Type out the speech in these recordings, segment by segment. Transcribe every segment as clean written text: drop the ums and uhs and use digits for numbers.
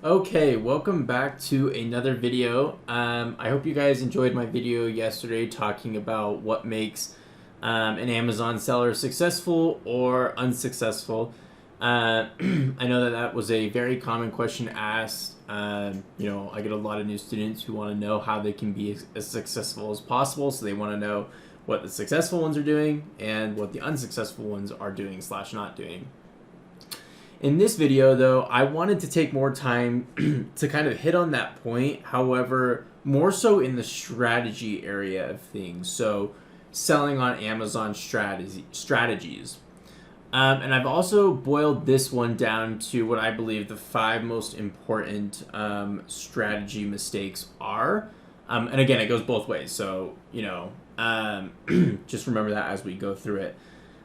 Okay, welcome back to another video. I hope you guys enjoyed my video yesterday talking about what makes an Amazon seller successful or unsuccessful. I know that was a very common question asked. I get a lot of new students who want to know how they can be as successful as possible. So they want to know what the successful ones are doing and what the unsuccessful ones are doing / not doing. In this video, though, I wanted to take more time to kind of hit on that point. However, more so in the strategy area of things. So, selling on Amazon strategies. And I've also boiled this one down to what I believe the 5 most important strategy mistakes are. And again, it goes both ways. So, just remember that as we go through it.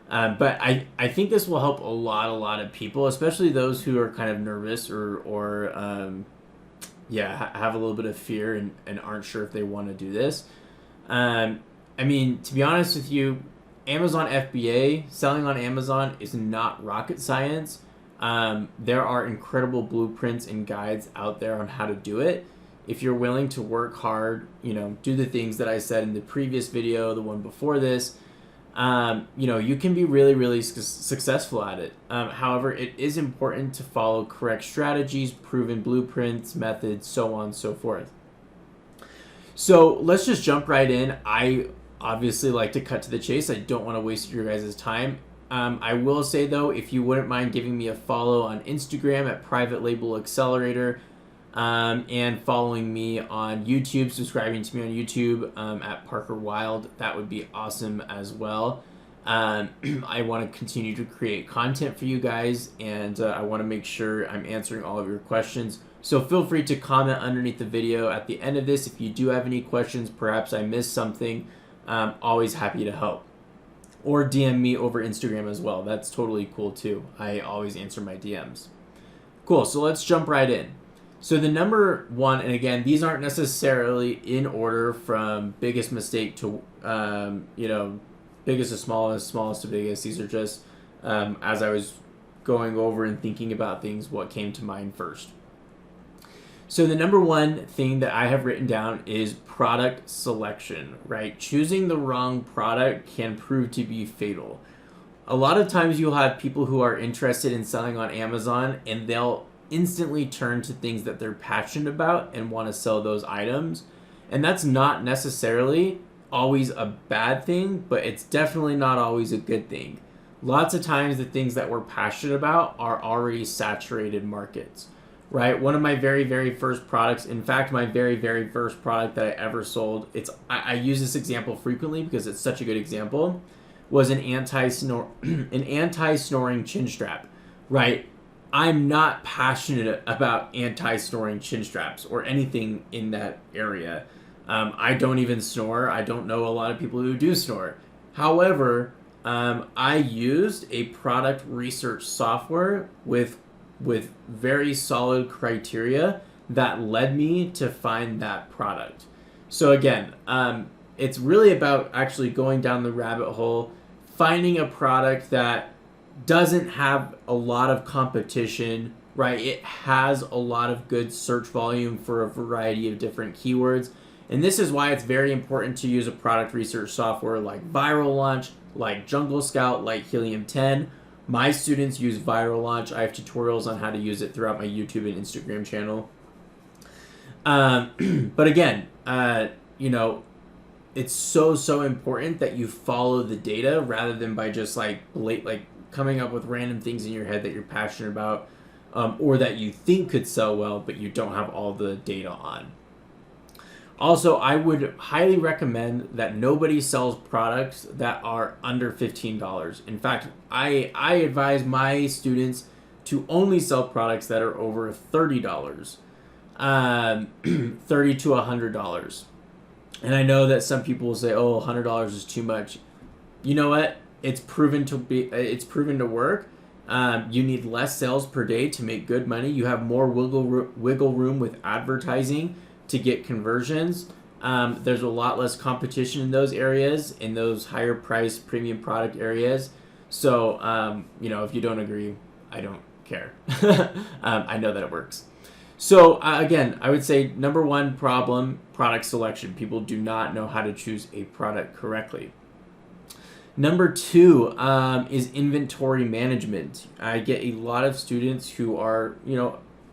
But I think this will help a lot of people, especially those who are kind of nervous or have a little bit of fear and aren't sure if they want to do this. To be honest with you, Amazon FBA, selling on Amazon is not rocket science. There are incredible blueprints and guides out there on how to do it. If you're willing to work hard, do the things that I said in the previous video, the one before this, you can be really successful at it. However, it is important to follow correct strategies, proven blueprints, methods, so on and so forth. So let's just jump right in. I obviously like to cut to the chase. I don't want to waste your guys' time. I will say though, if you wouldn't mind giving me a follow on Instagram at Private Label Accelerator, and following me on YouTube, subscribing to me on YouTube at Parker Wild, that would be awesome as well. I want to continue to create content for you guys, and I want to make sure I'm answering all of your questions. So feel free to comment underneath the video at the end of this if you do have any questions. Perhaps I missed something. Always happy to help. Or DM me over Instagram as well. That's totally cool too. I always answer my DMs. Cool, so let's jump right in. So the number one, and again, these aren't necessarily in order from biggest mistake to, biggest to smallest to biggest. These are just, as I was going over and thinking about things, what came to mind first. So the number one thing that I have written down is product selection, right? Choosing the wrong product can prove to be fatal. A lot of times you'll have people who are interested in selling on Amazon and they'll instantly turn to things that they're passionate about and want to sell those items. And that's not necessarily always a bad thing, but it's definitely not always a good thing. Lots of times the things that we're passionate about are already saturated markets, right? One of my very first products, in fact, my very first product that I ever sold, I use this example frequently because it's such a good example, was an anti-snoring chin strap, right? I'm not passionate about anti-snoring chin straps or anything in that area. I don't even snore. I don't know a lot of people who do snore. However, I used a product research software with very solid criteria that led me to find that product. So again, it's really about actually going down the rabbit hole, finding a product that doesn't have a lot of competition, right? It has a lot of good search volume for a variety of different keywords. And this is why it's very important to use a product research software like Viral Launch, like Jungle Scout, like Helium 10. My students use Viral Launch. I have tutorials on how to use it throughout my YouTube and Instagram channel. But again, it's so important that you follow the data rather than by just coming up with random things in your head that you're passionate about, or that you think could sell well, but you don't have all the data on. Also, I would highly recommend that nobody sells products that are under $15. In fact, I advise my students to only sell products that are over $30, $30 to $100. And I know that some people will say, "Oh, $100 is too much." You know what? It's proven to work. You need less sales per day to make good money. You have more wiggle room with advertising to get conversions. There's a lot less competition in those areas, in those higher price premium product areas. So, if you don't agree, I don't care. I know that it works. So again, I would say number one problem, product selection. People do not know how to choose a product correctly. Number two is inventory management. I get a lot of students who are,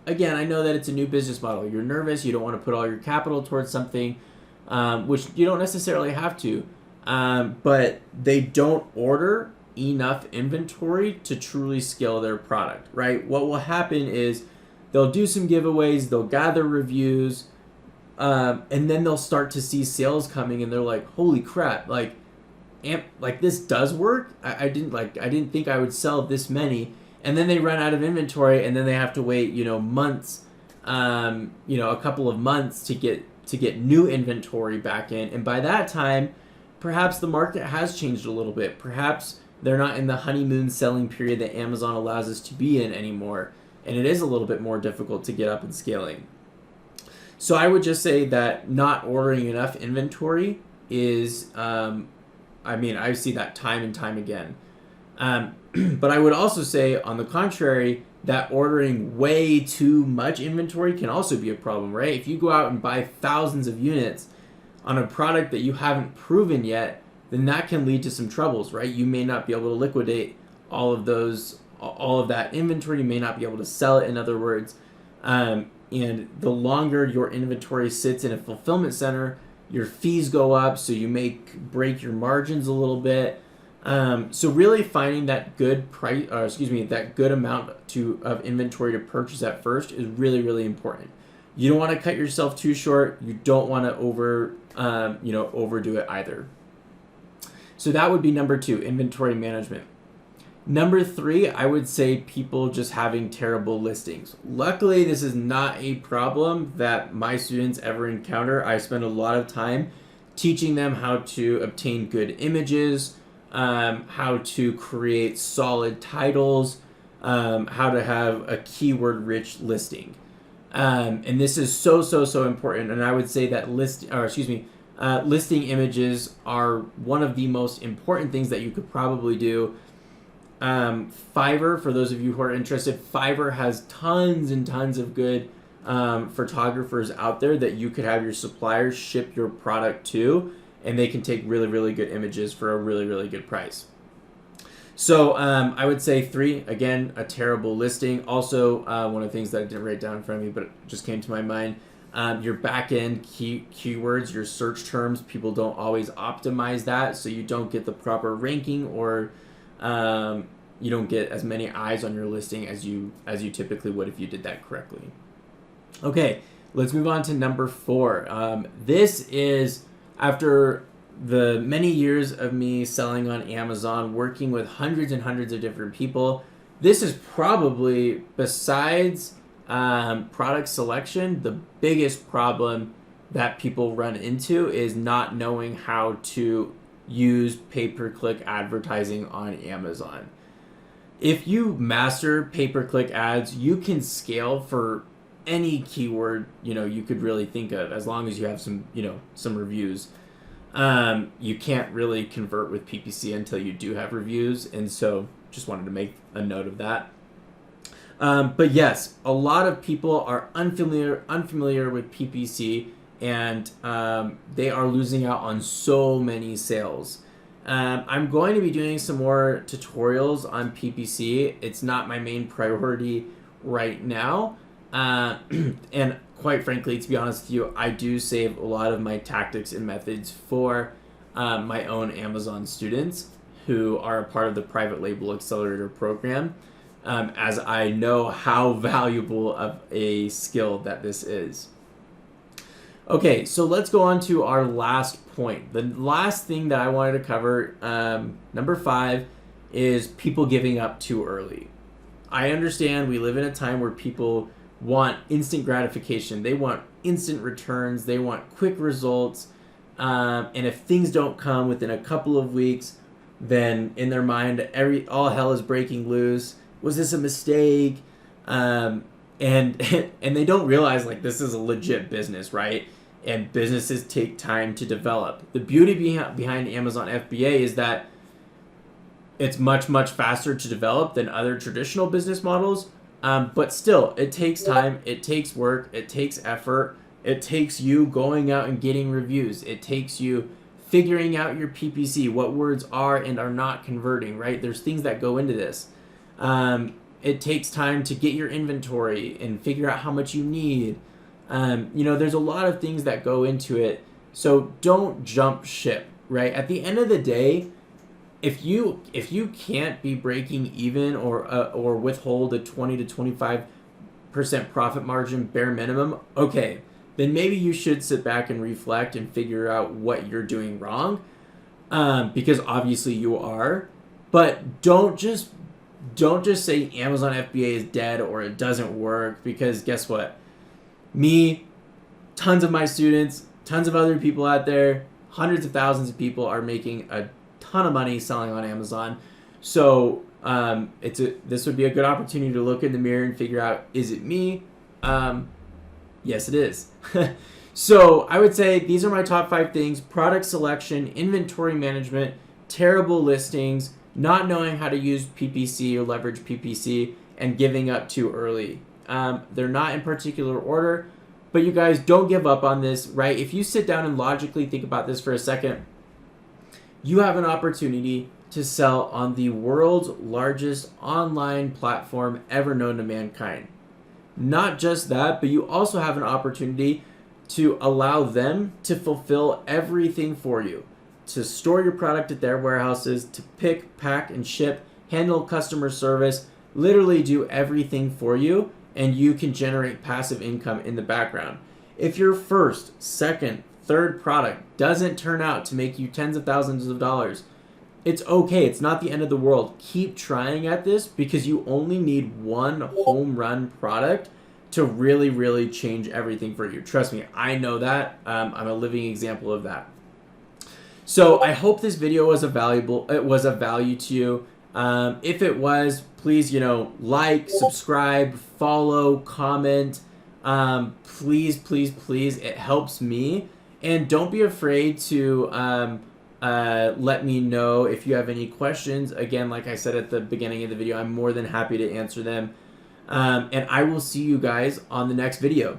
again, I know that it's a new business model. You're nervous. You don't want to put all your capital towards something, which you don't necessarily have to. But they don't order enough inventory to truly scale their product, right? What will happen is they'll do some giveaways, they'll gather reviews, and then they'll start to see sales coming, and they're like, "Holy crap! Like this does work. I didn't think I would sell this many." And then they run out of inventory, and then they have to wait, months, a couple of months to get new inventory back in. And by that time, perhaps the market has changed a little bit. Perhaps they're not in the honeymoon selling period that Amazon allows us to be in anymore, and it is a little bit more difficult to get up and scaling. So I would just say that not ordering enough inventory is, I see that time and time again. But I would also say, on the contrary, that ordering way too much inventory can also be a problem, right? If you go out and buy thousands of units on a product that you haven't proven yet, then that can lead to some troubles, right? You may not be able to liquidate all of that inventory. You may not be able to sell it, in other words. And the longer your inventory sits in a fulfillment center, your fees go up, so you may break your margins a little bit. So really finding that good price, that good amount of inventory to purchase at first is really, really important. You don't want to cut yourself too short. You don't want to overdo it either. So that would be number two, inventory management. Number three, I would say people just having terrible listings. Luckily, this is not a problem that my students ever encounter. I spend a lot of time teaching them how to obtain good images, how to create solid titles, how to have a keyword-rich listing. And this is so important. And I would say that listing images are one of the most important things that you could probably do. Fiverr, for those of you who are interested, Fiverr has tons and tons of good photographers out there that you could have your suppliers ship your product to, and they can take really, really good images for a really, really good price. So I would say three, again, a terrible listing. Also, one of the things that I didn't write down in front of me, but it just came to my mind, your back-end keywords, your search terms, people don't always optimize that, so you don't get the proper ranking, or you don't get as many eyes on your listing as you typically would if you did that correctly. Okay, let's move on to number four. This is after the many years of me selling on Amazon, working with hundreds and hundreds of different people. This is probably, besides product selection, the biggest problem that people run into is not knowing how to use pay-per-click advertising on Amazon. If you master pay-per-click ads, you can scale for any keyword you could really think of, as long as you have some reviews. You can't really convert with PPC until you do have reviews, and so just wanted to make a note of that. But yes, a lot of people are unfamiliar with PPC, and they are losing out on so many sales. I'm going to be doing some more tutorials on PPC. It's not my main priority right now. And quite frankly, to be honest with you, I do save a lot of my tactics and methods for my own Amazon students who are a part of the Private Label Accelerator program, as I know how valuable of a skill that this is. Okay, so let's go on to our last point. The last thing that I wanted to cover, number 5, is people giving up too early. I understand we live in a time where people want instant gratification. They want instant returns. They want quick results. And if things don't come within a couple of weeks, then in their mind, all hell is breaking loose. Was this a mistake? And they don't realize this is a legit business, right? And businesses take time to develop. The beauty behind Amazon FBA is that it's much, much faster to develop than other traditional business models, But still, it takes time, it takes work, it takes effort, it takes you going out and getting reviews, it takes you figuring out your PPC, what words are and are not converting, right? There's things that go into this. It takes time to get your inventory and figure out how much you need. There's a lot of things that go into it. So don't jump ship, right? At the end of the day, if you can't be breaking even or withhold a 20 to 25% profit margin bare minimum, okay, then maybe you should sit back and reflect and figure out what you're doing wrong, because obviously you are. But don't just say Amazon FBA is dead or it doesn't work, because guess what? Me, tons of my students, tons of other people out there, hundreds of thousands of people are making a ton of money selling on Amazon. So this would be a good opportunity to look in the mirror and figure out, is it me? Yes, it is. So I would say these are my top 5 things: product selection, inventory management, terrible listings, not knowing how to use PPC or leverage PPC, and giving up too early. They're not in particular order, but you guys don't give up on this, right? If you sit down and logically think about this for a second, you have an opportunity to sell on the world's largest online platform ever known to mankind. Not just that, but you also have an opportunity to allow them to fulfill everything for you, to store your product at their warehouses, to pick, pack, and ship, handle customer service, literally do everything for you, and you can generate passive income in the background. If your first, second, third product doesn't turn out to make you tens of thousands of dollars, it's okay. It's not the end of the world. Keep trying at this, because you only need one home run product to really, really change everything for you. Trust me, I know that. I'm a living example of that. So I hope this video was of value to you. If it was, please, like, subscribe, follow, comment. Please, please, please. It helps me. And don't be afraid to let me know if you have any questions. Again, like I said at the beginning of the video, I'm more than happy to answer them. And I will see you guys on the next video.